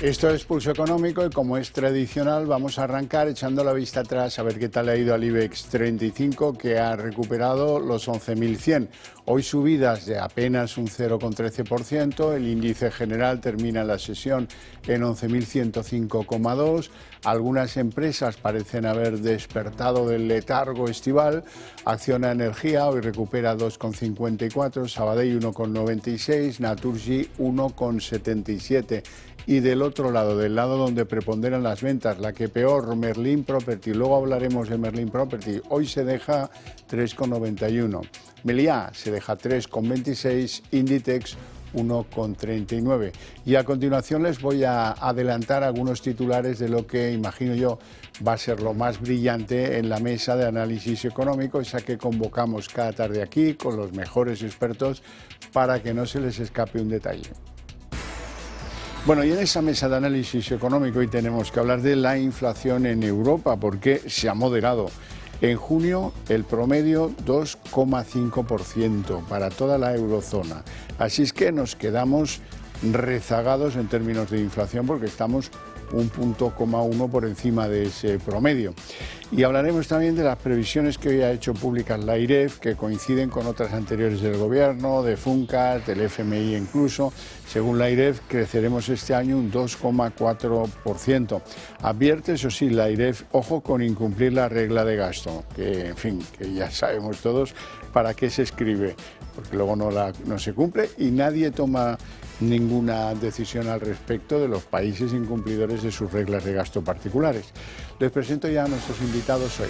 Esto es Pulso Económico y como es tradicional vamos a arrancar echando la vista atrás a ver qué tal ha ido al IBEX 35 que ha recuperado los 11.100. Hoy subidas de apenas un 0,13%, el índice general termina la sesión en 11.105,2. Algunas empresas parecen haber despertado del letargo estival. Acciona Energía hoy recupera 2,54, Sabadell 1,96, Naturgy 1,77. Y del otro lado, del lado donde preponderan las ventas, la que peor, Merlin Property. Luego hablaremos de Merlin Property. Hoy se deja 3,91. Meliá se deja 3,26. Inditex 1,39. Y a continuación les voy a adelantar algunos titulares de lo que imagino yo va a ser lo más brillante en la mesa de análisis económico, esa que convocamos cada tarde aquí con los mejores expertos para que no se les escape un detalle. Bueno, y en esa mesa de análisis económico hoy tenemos que hablar de la inflación en Europa, porque se ha moderado. En junio el promedio 2,5% para toda la eurozona. Así es que nos quedamos rezagados en términos de inflación porque estamos 1,1 por encima de ese promedio. Y hablaremos también de las previsiones que hoy ha hecho públicas la IREF, que coinciden con otras anteriores del Gobierno, de FUNCAS, del FMI incluso. Según la IREF, creceremos este año un 2,4%. Advierte, eso sí, la IREF, ojo con incumplir la regla de gasto, que en fin, que ya sabemos todos para qué se escribe, porque luego no se cumple y nadie toma ninguna decisión al respecto de los países incumplidores de sus reglas de gasto particulares. Les presento ya a nuestros invitados hoy.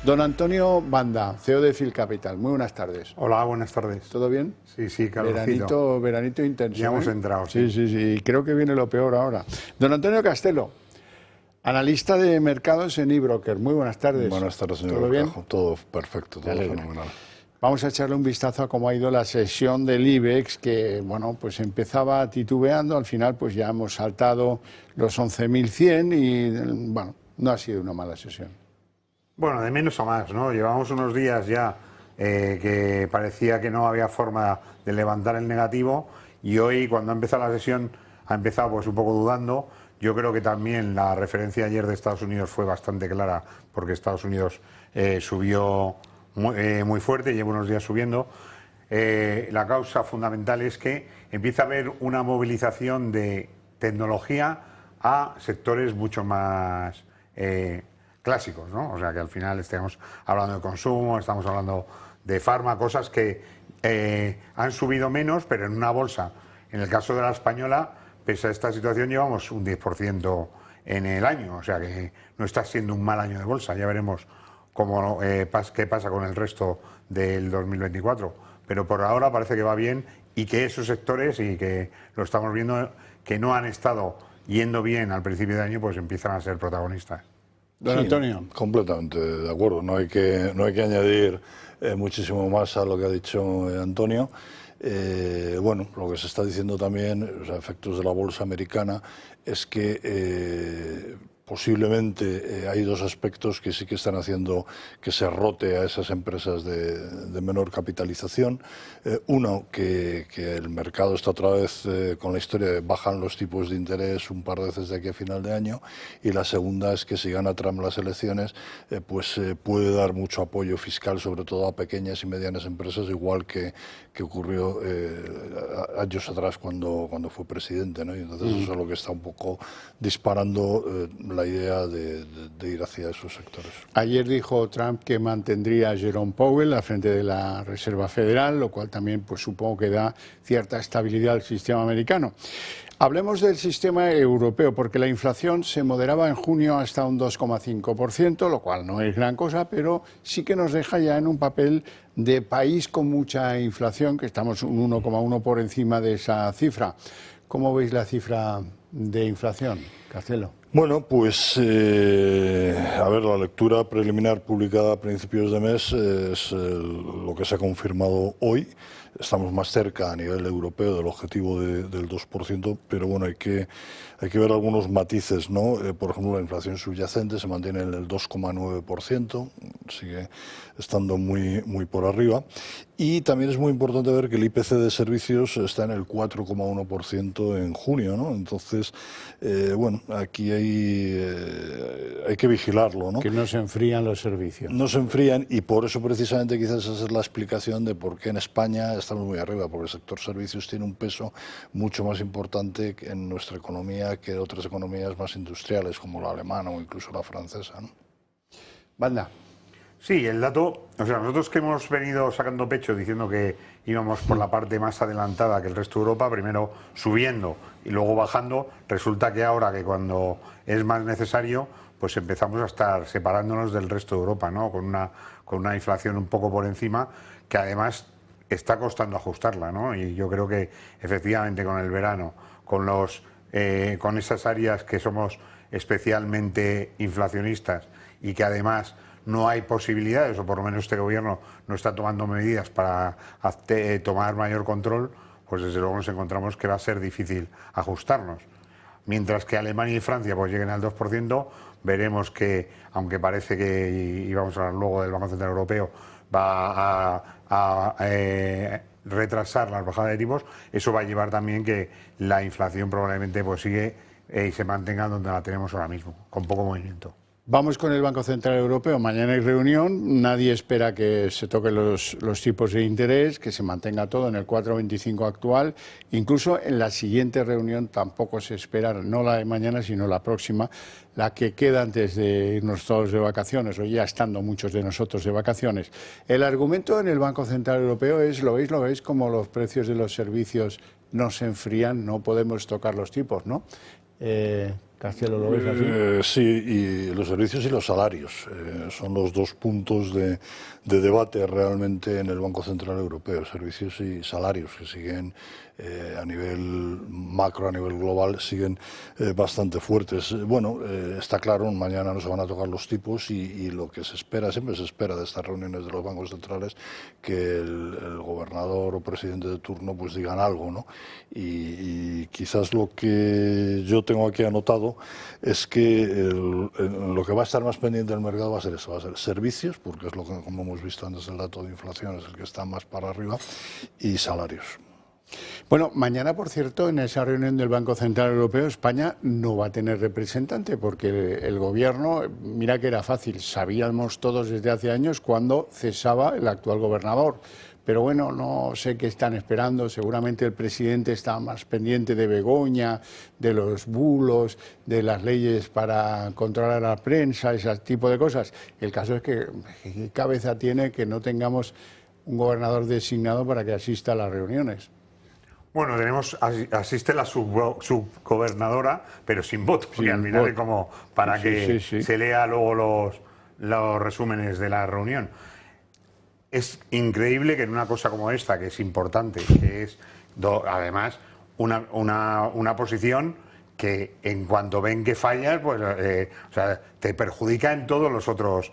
Don Antonio Banda, CEO de Phil Capital. Muy buenas tardes. Hola, buenas tardes. ¿Todo bien? Sí, calorcito. Veranito intenso. Ya hemos entrado, sí. Sí. Creo que viene lo peor ahora. Don Antonio Castelo, analista de mercados en eBroker. Muy buenas tardes. Buenas tardes, señor ¿Todo bien? Todo perfecto, todo fenomenal. Vamos a echarle un vistazo a cómo ha ido la sesión del IBEX, que bueno, pues empezaba titubeando, al final pues ya hemos saltado los 11.100 y bueno, no ha sido una mala sesión. Bueno, de menos a más, ¿no? Llevamos unos días ya que parecía que no había forma de levantar el negativo y hoy cuando ha empezado la sesión ha empezado pues un poco dudando. Yo creo que también la referencia ayer de Estados Unidos fue bastante clara porque Estados Unidos subió muy fuerte, lleva unos días subiendo. La causa fundamental es que empieza a haber una movilización de tecnología a sectores mucho más clásicos, ¿no? O sea que al final estamos hablando de consumo, estamos hablando de farma, cosas que han subido menos, pero en una bolsa. En el caso de la española, pese a esta situación, llevamos un 10% en el año, o sea que no está siendo un mal año de bolsa, ya veremos qué pasa con el resto del 2024, pero por ahora parece que va bien y que esos sectores, y que lo estamos viendo, que no han estado yendo bien al principio de año, pues empiezan a ser protagonistas. Don Antonio. Completamente de acuerdo, no hay que añadir muchísimo más a lo que ha dicho Antonio. Bueno, lo que se está diciendo también, o sea, efectos de la bolsa americana, es que posiblemente hay dos aspectos que sí que están haciendo que se rote a esas empresas de menor capitalización. Uno, que el mercado está otra vez con la historia de bajan los tipos de interés un par de veces de aquí a final de año, y la segunda es que si gana Trump las elecciones, pues puede dar mucho apoyo fiscal, sobre todo a pequeñas y medianas empresas, igual que ocurrió años atrás cuando fue presidente, ¿no? Y entonces eso es lo que está un poco disparando la idea de ir hacia esos sectores. Ayer dijo Trump que mantendría a Jerome Powell al frente de la Reserva Federal, lo cual también pues supongo que da cierta estabilidad al sistema americano. Hablemos del sistema europeo, porque la inflación se moderaba en junio hasta un 2,5%, lo cual no es gran cosa, pero sí que nos deja ya en un papel de país con mucha inflación, que estamos un 1,1 por encima de esa cifra. ¿Cómo veis la cifra de inflación, Castelo? Bueno, pues a ver, la lectura preliminar publicada a principios de mes es lo que se ha confirmado hoy. Estamos más cerca a nivel europeo del objetivo del 2%, pero bueno, hay que ver algunos matices, ¿no? Por ejemplo, la inflación subyacente se mantiene en el 2,9%, sigue estando muy por arriba. Y también es muy importante ver que el IPC de servicios está en el 4,1% en junio, ¿no? Entonces, bueno, aquí hay que vigilarlo, ¿no? Que no se enfrían los servicios. No se enfrían, y por eso precisamente quizás esa es la explicación de por qué en España estamos muy arriba, porque el sector servicios tiene un peso mucho más importante en nuestra economía que otras economías más industriales como la alemana o incluso la francesa, ¿no? Banda. Sí, el dato, o sea, nosotros que hemos venido sacando pecho diciendo que íbamos por la parte más adelantada que el resto de Europa, primero subiendo y luego bajando, resulta que ahora que cuando es más necesario, pues empezamos a estar separándonos del resto de Europa, ¿no? Con una inflación un poco por encima, que además está costando ajustarla, ¿no? Y yo creo que efectivamente con el verano, con esas áreas que somos especialmente inflacionistas y que además no hay posibilidades, o por lo menos este gobierno no está tomando medidas para tomar mayor control, pues desde luego nos encontramos que va a ser difícil ajustarnos. Mientras que Alemania y Francia pues lleguen al 2%, veremos que, aunque parece que, y vamos a hablar luego del Banco Central Europeo, va a retrasar las bajadas de tipos, eso va a llevar también que la inflación probablemente pues sigue y se mantenga donde la tenemos ahora mismo, con poco movimiento. Vamos con el Banco Central Europeo. Mañana hay reunión. Nadie espera que se toquen los tipos de interés, que se mantenga todo en el 4,25 actual. Incluso en la siguiente reunión tampoco se espera, no la de mañana, sino la próxima, la que queda antes de irnos todos de vacaciones, o ya estando muchos de nosotros de vacaciones. El argumento en el Banco Central Europeo es, ¿lo veis como los precios de los servicios no se enfrían, no podemos tocar los tipos, ¿no? Castelo, ¿lo ves así? Sí, y los servicios y los salarios son los dos puntos de debate realmente en el Banco Central Europeo, servicios y salarios, que siguen a nivel macro, a nivel global, siguen bastante fuertes. Bueno, está claro, mañana no se van a tocar los tipos y lo que se espera, siempre se espera de estas reuniones de los bancos centrales, que el gobernador o presidente de turno pues digan algo, ¿no? Y quizás lo que yo tengo aquí anotado es que lo que va a estar más pendiente del mercado va a ser eso, va a ser servicios, porque es lo que, como hemos visto antes, el dato de inflación es el que está más para arriba, y salarios. Bueno, mañana, por cierto, en esa reunión del Banco Central Europeo, España no va a tener representante, porque el gobierno, mira que era fácil, sabíamos todos desde hace años cuándo cesaba el actual gobernador. Pero bueno, no sé qué están esperando, seguramente el presidente está más pendiente de Begoña, de los bulos, de las leyes para controlar a la prensa, ese tipo de cosas. El caso es que ¿qué cabeza tiene que no tengamos un gobernador designado para que asista a las reuniones? Bueno, asiste la subgobernadora, pero sin voto, porque al final es como para que se lea luego los resúmenes de la reunión. Es increíble que en una cosa como esta, que es importante, que es además una posición que en cuanto ven que fallas, pues o sea, te perjudica en todos los otros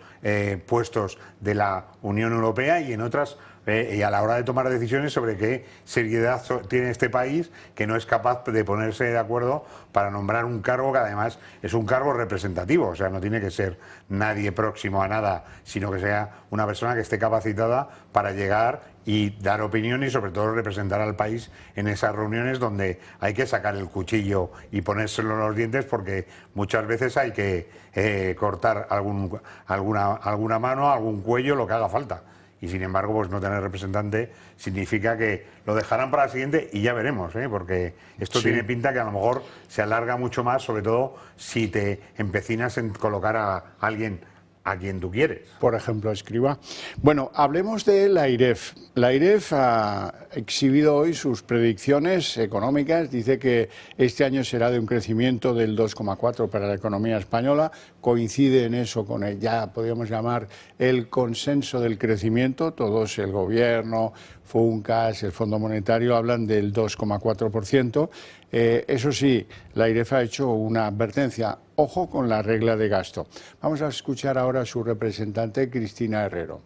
puestos de la Unión Europea y en otras, y a la hora de tomar decisiones sobre qué seriedad tiene este país, que no es capaz de ponerse de acuerdo para nombrar un cargo que además es un cargo representativo, o sea, no tiene que ser nadie próximo a nada, sino que sea una persona que esté capacitada para llegar y dar opinión y sobre todo representar al país en esas reuniones donde hay que sacar el cuchillo y ponérselo en los dientes, porque muchas veces hay que cortar alguna mano, algún cuello, lo que haga falta. Y sin embargo, pues no tener representante significa que lo dejarán para la siguiente y ya veremos, porque esto tiene pinta que a lo mejor se alarga mucho más, sobre todo si te empecinas en colocar a alguien a quien tú quieres. Por ejemplo, Escrivá. Bueno, hablemos de la AIREF. La AIREF ha exhibido hoy sus predicciones económicas. Dice que este año será de un crecimiento del 2,4 para la economía española. Coincide en eso con el, ya podríamos llamar, el consenso del crecimiento. Todos, el gobierno, FUNCAS, el Fondo Monetario, hablan del 2,4%. Eso sí, la AIREF ha hecho una advertencia. Ojo con la regla de gasto. Vamos a escuchar ahora a su representante, Cristina Herrero.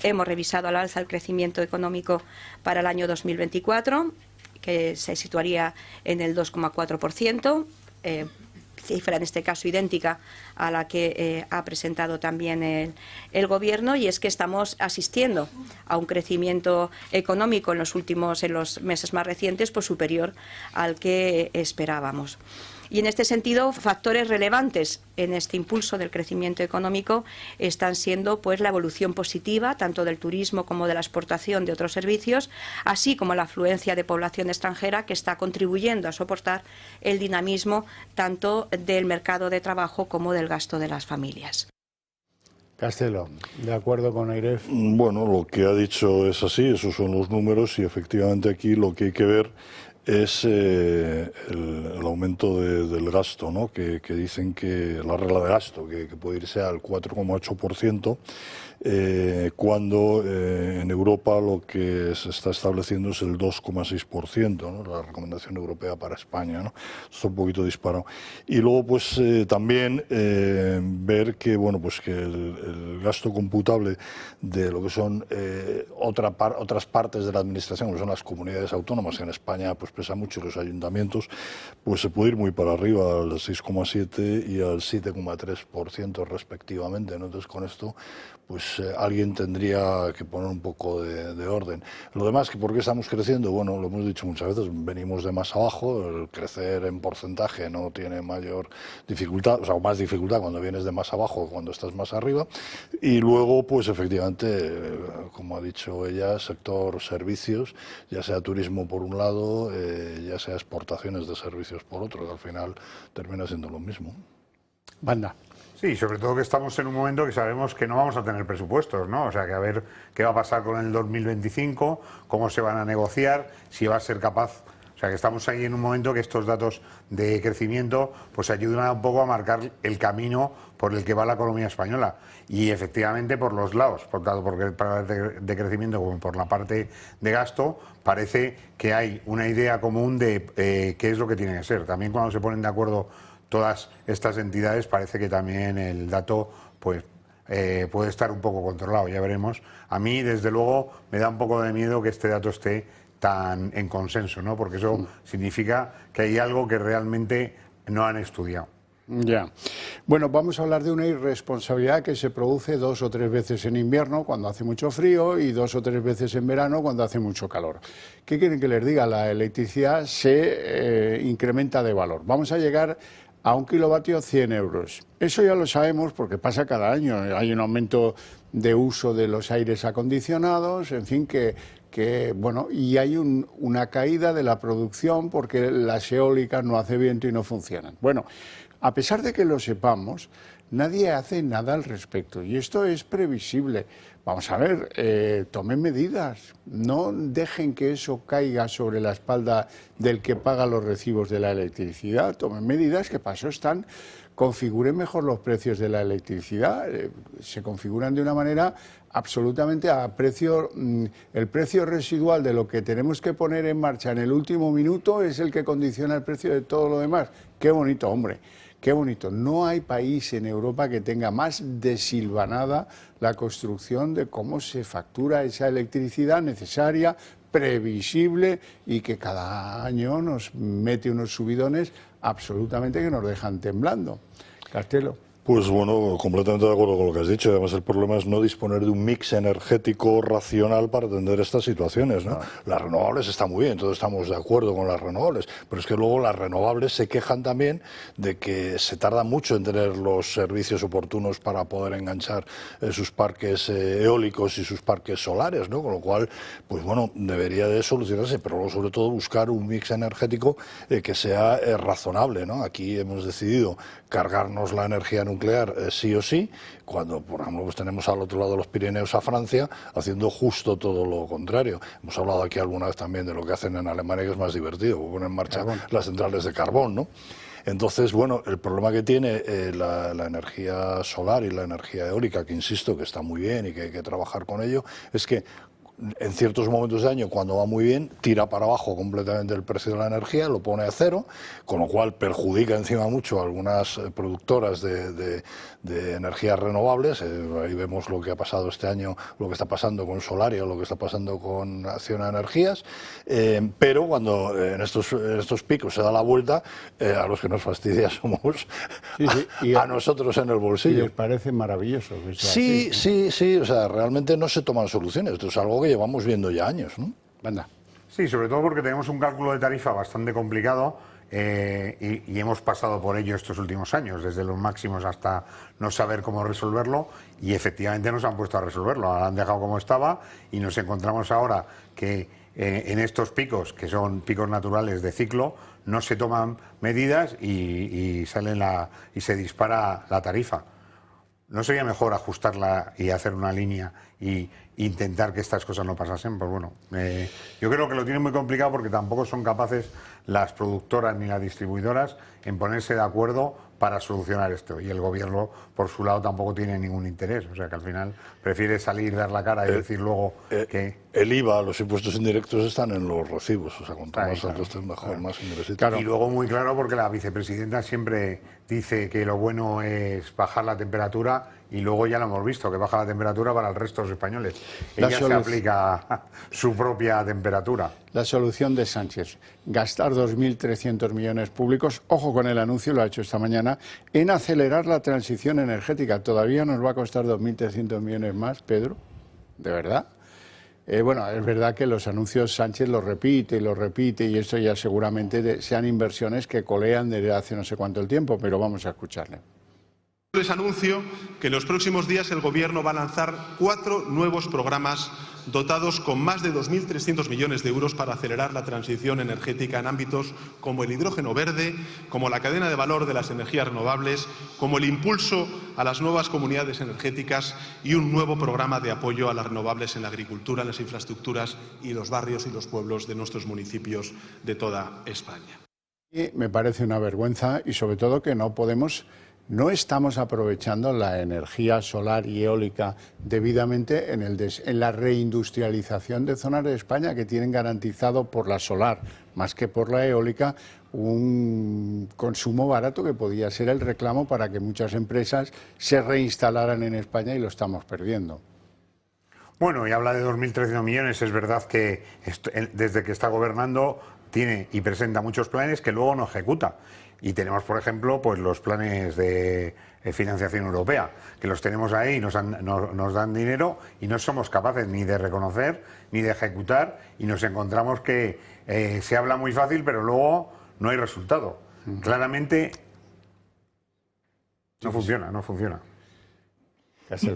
Hemos revisado al alza el crecimiento económico para el año 2024, que se situaría en el 2,4%, cifra en este caso idéntica a la que ha presentado también el Gobierno, y es que estamos asistiendo a un crecimiento económico en los meses más recientes pues superior al que esperábamos. Y en este sentido, factores relevantes en este impulso del crecimiento económico están siendo pues la evolución positiva tanto del turismo como de la exportación de otros servicios, así como la afluencia de población extranjera que está contribuyendo a soportar el dinamismo tanto del mercado de trabajo como del gasto de las familias. Castelo, ¿de acuerdo con Airef? Bueno, lo que ha dicho es así, esos son los números y efectivamente aquí lo que hay que ver es el aumento del gasto, ¿no? Que dicen que la regla de gasto, que puede irse al 4,8%, cuando en Europa lo que se está estableciendo es el 2,6%, ¿no? La recomendación europea para España, ¿no? Está un poquito disparado. Y luego, pues también ver que, bueno, pues que el gasto computable de lo que son otras partes de la administración, que son las comunidades autónomas, que en España pues pesa mucho, los ayuntamientos, pues se puede ir muy para arriba, al 6,7% y al 7,3% respectivamente, ¿no? Entonces, con esto, pues alguien tendría que poner un poco de orden. Lo demás, que ¿por qué estamos creciendo? Bueno, lo hemos dicho muchas veces, venimos de más abajo, el crecer en porcentaje no tiene mayor dificultad, o sea, más dificultad cuando vienes de más abajo que cuando estás más arriba, y luego, pues efectivamente, como ha dicho ella, sector servicios, ya sea turismo por un lado, ya sea exportaciones de servicios por otro, que al final termina siendo lo mismo. Banda. Sí, sobre todo que estamos en un momento que sabemos que no vamos a tener presupuestos, ¿no? O sea, que a ver qué va a pasar con el 2025, cómo se van a negociar, si va a ser capaz. O sea, que estamos ahí en un momento que estos datos de crecimiento pues ayudan un poco a marcar el camino por el que va la economía española. Y efectivamente por los lados, por tanto por la parte de crecimiento como por la parte de gasto, parece que hay una idea común de qué es lo que tiene que ser. También cuando se ponen de acuerdo todas estas entidades parece que también el dato pues puede estar un poco controlado, ya veremos. A mí, desde luego, me da un poco de miedo que este dato esté tan en consenso, ¿no? Porque eso significa que hay algo que realmente no han estudiado. Ya. Bueno, vamos a hablar de una irresponsabilidad que se produce 2 o 3 veces en invierno cuando hace mucho frío y 2 o 3 veces en verano cuando hace mucho calor. ¿Qué quieren que les diga? La electricidad se incrementa de valor. Vamos a llegar a 1 kilovatio 100 euros. Eso ya lo sabemos porque pasa cada año. Hay un aumento de uso de los aires acondicionados, en fin, bueno, y hay una caída de la producción porque las eólicas no hace viento y no funcionan. Bueno, a pesar de que lo sepamos, nadie hace nada al respecto y esto es previsible. Vamos a ver, tomen medidas, no dejen que eso caiga sobre la espalda del que paga los recibos de la electricidad, tomen medidas que para eso están, configuren mejor los precios de la electricidad, se configuran de una manera absolutamente a precio, el precio residual de lo que tenemos que poner en marcha en el último minuto es el que condiciona el precio de todo lo demás. Qué bonito, hombre. Qué bonito. No hay país en Europa que tenga más desilvanada la construcción de cómo se factura esa electricidad necesaria, previsible y que cada año nos mete unos subidones absolutamente que nos dejan temblando. Castelo. Pues bueno, completamente de acuerdo con lo que has dicho. Además, el problema es no disponer de un mix energético racional para atender estas situaciones, ¿no? Las renovables están muy bien, todos estamos de acuerdo con las renovables, pero es que luego las renovables se quejan también de que se tarda mucho en tener los servicios oportunos para poder enganchar sus parques eólicos y sus parques solares, ¿no? Con lo cual, pues bueno, debería de solucionarse, pero luego sobre todo buscar un mix energético que sea razonable, ¿no? Aquí hemos decidido cargarnos la energía nuclear sí o sí, cuando por ejemplo pues tenemos al otro lado de los Pirineos a Francia haciendo justo todo lo contrario. Hemos hablado aquí alguna vez también de lo que hacen en Alemania, que es más divertido, ponen en marcha las centrales de carbón, ¿no? Entonces, bueno, el problema que tiene la energía solar y la energía eólica, que insisto que está muy bien y que hay que trabajar con ello, es que en ciertos momentos de año, cuando va muy bien, tira para abajo completamente el precio de la energía, lo pone a cero, con lo cual perjudica encima mucho a algunas productoras de energías renovables. Ahí vemos lo que ha pasado este año, lo que está pasando con Solaria, lo que está pasando con Acciona Energías, pero cuando en estos picos se da la vuelta, a los que nos fastidia somos a nosotros en el bolsillo. Y les parece maravilloso. Que sea sí, así. sí, o sea, realmente no se toman soluciones. Esto es algo que llevamos viendo ya años, ¿no? Anda. Sí, sobre todo porque tenemos un cálculo de tarifa bastante complicado y hemos pasado por ello estos últimos años, desde los máximos hasta no saber cómo resolverlo, y efectivamente nos han puesto a resolverlo. Ahora han dejado como estaba y nos encontramos ahora que en estos picos, que son picos naturales de ciclo, no se toman medidas y se dispara la tarifa. ¿No sería mejor ajustarla y hacer una línea y intentar que estas cosas no pasasen? Pues bueno, yo creo que lo tienen muy complicado porque tampoco son capaces las productoras ni las distribuidoras en ponerse de acuerdo para solucionar esto. Y el gobierno, por su lado, tampoco tiene ningún interés. O sea que al final prefiere salir, dar la cara y decir luego que... El IVA, los impuestos indirectos están en los recibos. O sea, cuanto más alto esté, mejor, más ingresos. Claro. Y luego muy claro porque la vicepresidenta siempre dice que lo bueno es bajar la temperatura y luego ya lo hemos visto, que baja la temperatura para el resto de los españoles. Ella se aplica su propia temperatura. La solución de Sánchez, gastar 2.300 millones públicos, ojo con el anuncio, lo ha hecho esta mañana, en acelerar la transición energética. ¿Todavía nos va a costar 2.300 millones más, Pedro? ¿De verdad? Bueno, es verdad que los anuncios Sánchez los repite y esto ya seguramente sean inversiones que colean desde hace no sé cuánto el tiempo, pero vamos a escucharle. Les anuncio que en los próximos días el Gobierno va a lanzar 4 nuevos programas dotados con más de 2.300 millones de euros para acelerar la transición energética en ámbitos como el hidrógeno verde, como la cadena de valor de las energías renovables, como el impulso a las nuevas comunidades energéticas y un nuevo programa de apoyo a las renovables en la agricultura, en las infraestructuras y los barrios y los pueblos de nuestros municipios de toda España. Y me parece una vergüenza y sobre todo que no estamos aprovechando la energía solar y eólica debidamente en la reindustrialización de zonas de España que tienen garantizado por la solar, más que por la eólica, un consumo barato que podía ser el reclamo para que muchas empresas se reinstalaran en España y lo estamos perdiendo. Bueno, y habla de 2.300 millones, es verdad que desde que está gobernando tiene y presenta muchos planes que luego no ejecuta. Y tenemos, por ejemplo, pues los planes de financiación europea, que los tenemos ahí, nos dan dinero y no somos capaces ni de reconocer ni de ejecutar, y nos encontramos que se habla muy fácil, pero luego no hay resultado. Claramente no funciona.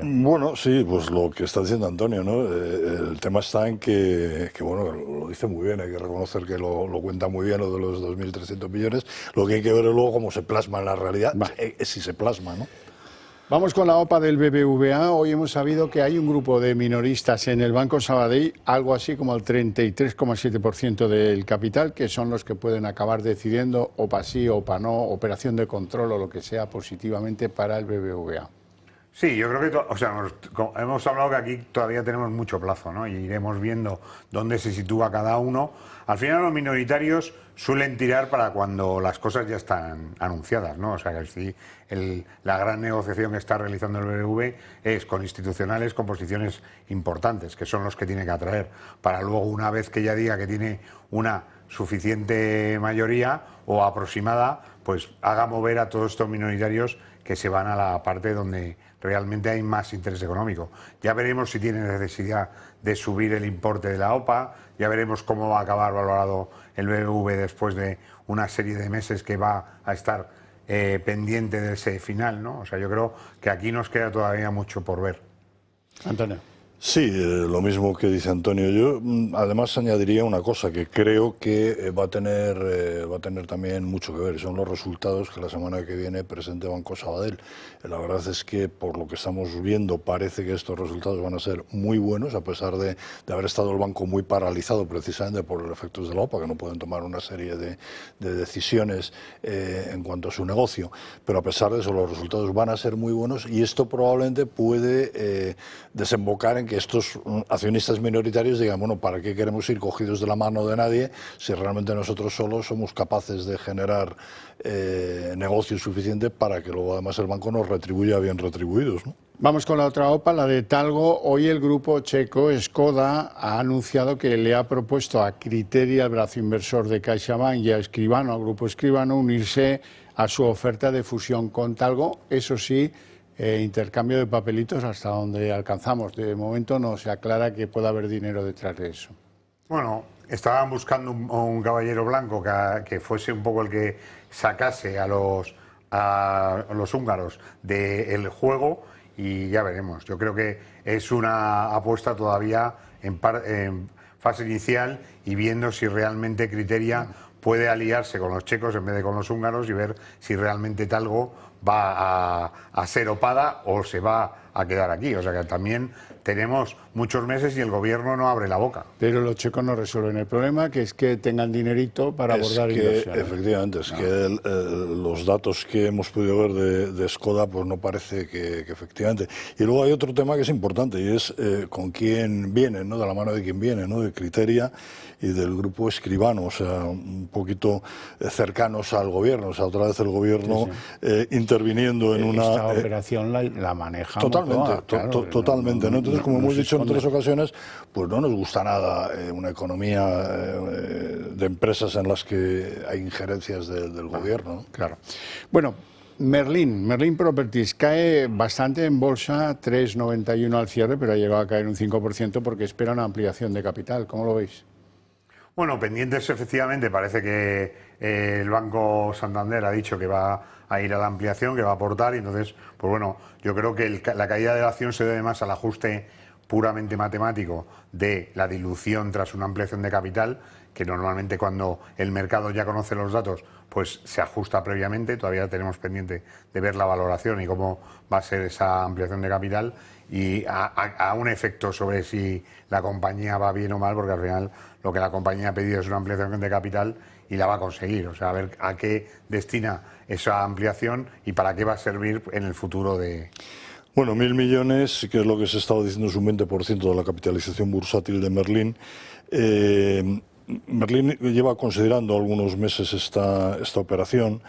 Bueno, sí, pues lo que está diciendo Antonio, ¿no? El tema está en que, bueno, lo dice muy bien, hay que reconocer que lo cuenta muy bien, lo de los 2.300 millones, lo que hay que ver es luego cómo se plasma en la realidad, si se plasma, ¿no? Vamos con la OPA del BBVA. Hoy hemos sabido que hay un grupo de minoristas en el Banco Sabadell, algo así como el 33,7% del capital, que son los que pueden acabar decidiendo OPA sí, OPA no, operación de control o lo que sea positivamente para el BBVA. Sí, yo creo que hemos hablado que aquí todavía tenemos mucho plazo, ¿no? Y iremos viendo dónde se sitúa cada uno. Al final los minoritarios suelen tirar para cuando las cosas ya están anunciadas, ¿no? O sea, que sí, la gran negociación que está realizando el BBV es con institucionales con posiciones importantes, que son los que tiene que atraer, para luego, una vez que ya diga que tiene una suficiente mayoría o aproximada, pues haga mover a todos estos minoritarios que se van a la parte donde realmente hay más interés económico. Ya veremos si tiene necesidad de subir el importe de la OPA, ya veremos cómo va a acabar valorado el BBV después de una serie de meses que va a estar pendiente de ese final, ¿no? O sea, yo creo que aquí nos queda todavía mucho por ver. Antonio. Sí, lo mismo que dice Antonio. Yo además añadiría una cosa que creo que va a tener también mucho que ver, son los resultados que la semana que viene presente Banco Sabadell. La verdad es que por lo que estamos viendo parece que estos resultados van a ser muy buenos, a pesar de haber estado el banco muy paralizado precisamente por los efectos de la OPA, que no pueden tomar una serie de decisiones en cuanto a su negocio. Pero a pesar de eso los resultados van a ser muy buenos y esto probablemente puede desembocar en que estos accionistas minoritarios digan, bueno, ¿para qué queremos ir cogidos de la mano de nadie si realmente nosotros solos somos capaces de generar negocio suficiente para que luego además el banco nos retribuya bien retribuidos, ¿no? Vamos con la otra OPA, la de Talgo. Hoy el grupo checo Škoda ha anunciado que le ha propuesto a Criteria, el brazo inversor de CaixaBank, y a Escribano, al grupo Escribano, unirse a su oferta de fusión con Talgo. Eso sí, intercambio de papelitos hasta donde alcanzamos. De momento no se aclara que pueda haber dinero detrás de eso. Bueno, estaban buscando un caballero blanco que fuese un poco el que sacase a los húngaros del juego, y ya veremos. Yo creo que es una apuesta todavía en fase inicial y viendo si realmente Criteria puede aliarse con los checos en vez de con los húngaros y ver si realmente Talgo va a ser opada o se va a quedar aquí. O sea que también tenemos muchos meses y el gobierno no abre la boca. Pero los checos no resuelven el problema, que es que tengan dinerito para abordar inversiones. Efectivamente, es que los datos que hemos podido ver de Škoda, pues no parece que efectivamente. Y luego hay otro tema que es importante, y es con quién viene, ¿no? De la mano de quién viene, ¿no? De Criteria y del grupo Escribano, o sea, un poquito cercanos al gobierno, o sea, otra vez el gobierno interviniendo en una... Esta operación la maneja totalmente, totalmente, ¿no? Entonces, como hemos dicho en otras ocasiones, pues no nos gusta nada una economía de empresas en las que hay injerencias del gobierno, ¿no? Claro. Bueno, Merlin Properties cae bastante en bolsa, 3,91 al cierre, pero ha llegado a caer un 5% porque espera una ampliación de capital. ¿Cómo lo veis? Bueno, pendientes efectivamente, parece que el Banco Santander ha dicho que va a ir a la ampliación, que va a aportar, y entonces, pues bueno, yo creo que la caída de la acción se debe más al ajuste puramente matemático de la dilución tras una ampliación de capital, que normalmente cuando el mercado ya conoce los datos, pues se ajusta previamente. Todavía tenemos pendiente de ver la valoración y cómo va a ser esa ampliación de capital, y a un efecto sobre si la compañía va bien o mal, porque al final lo que la compañía ha pedido es una ampliación de capital y la va a conseguir. O sea, a ver a qué destina esa ampliación y para qué va a servir en el futuro de... Bueno, 1.000 millones, que es lo que se estaba diciendo, es un 20% de la capitalización bursátil de Merlin. Merlin lleva considerando algunos meses esta operación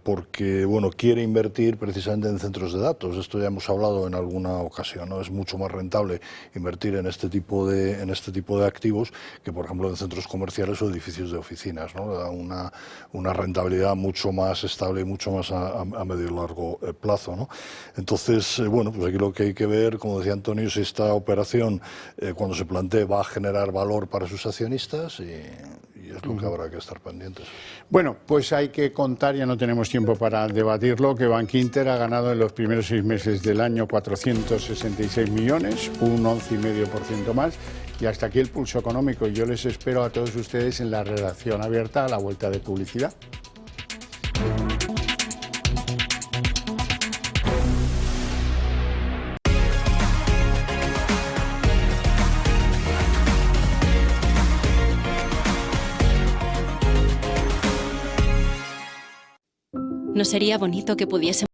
porque bueno, quiere invertir precisamente en centros de datos. Esto ya hemos hablado en alguna ocasión, ¿no? Es mucho más rentable invertir en este tipo de activos que, por ejemplo, en centros comerciales o edificios de oficinas, ¿no? Da una rentabilidad mucho más estable y mucho más a medio y largo plazo, ¿no? Entonces, bueno, pues aquí lo que hay que ver, como decía Antonio, si esta operación, cuando se plantee, va a generar valor para sus accionistas, y es lo que habrá que estar pendientes. Bueno, pues hay que contar, ya no tenemos tiempo para debatirlo, que Bankinter ha ganado en los primeros 6 meses del año 466 millones, un 11,5% más, y hasta aquí el pulso económico. Yo les espero a todos ustedes en la redacción abierta a la vuelta de publicidad. ¿No sería bonito que pudiésemos